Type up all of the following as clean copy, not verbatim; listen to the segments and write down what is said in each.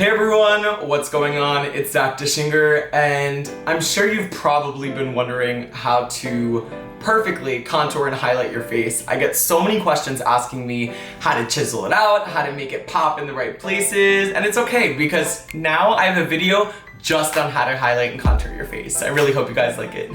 Hey everyone, what's going on? It's Dishinger, and I'm sure you've probably been wondering how to perfectly contour and highlight your face. I get so many questions asking me how to chisel it out, how to make it pop in the right places, and it's okay because now I have a video just on how to highlight and contour your face. I really hope you guys like it.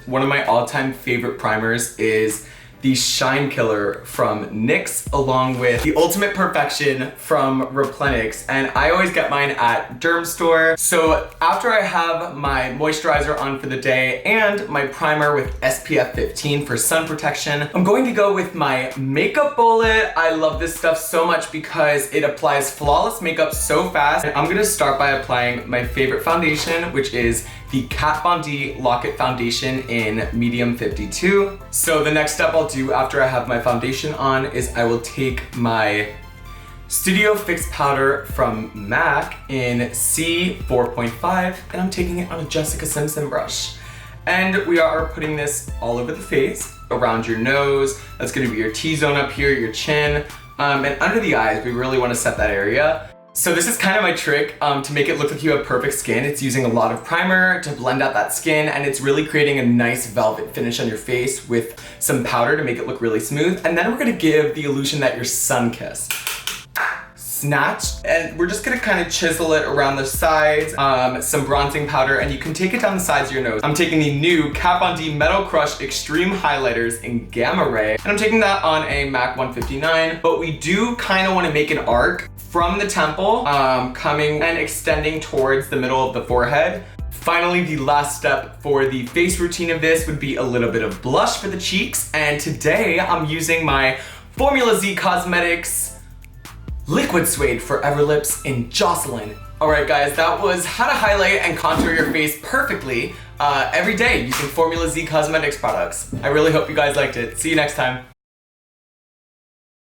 One of my all-time favorite primers is the Shine Killer from NYX, along with the Ultimate Perfection from Replenix, and I always get mine at Derm Store. So after I have my moisturizer on for the day and my primer with SPF 15 for sun protection, I'm going to go with my makeup bullet. I love this stuff so much because it applies flawless makeup so fast. And I'm gonna start by applying my favorite foundation, which is the Kat Von D Lock-It Foundation in medium 52. So the next step I'll do after I have my foundation on is I will take my Studio Fix powder from MAC in C 4.5, and I'm taking it on a Jessica Simpson brush. And we are putting this all over the face, around your nose. That's gonna be your T-zone up here, your chin, and under the eyes. We really wanna set that area. So this is kind of my trick to make it look like you have perfect skin. It's using a lot of primer to blend out that skin, and it's really creating a nice velvet finish on your face with some powder to make it look really smooth. And then we're gonna give the illusion that you're sun-kissed. Snatched, and we're just gonna kind of chisel it around the sides, some bronzing powder, and you can take it down the sides of your nose. I'm taking the new Kat Von D Metal Crush Extreme Highlighters in Gamma Ray, and I'm taking that on a MAC 159, but we do kind of want to make an arc from the temple, coming and extending towards the middle of the forehead. Finally, the last step for the face routine of this would be a little bit of blush for the cheeks, and today I'm using my Formula Z Cosmetics Liquid Suede Forever Lips in Jocelyn. Alright guys, that was how to highlight and contour your face perfectly every day using Formula Z Cosmetics products. I really hope you guys liked it. See you next time.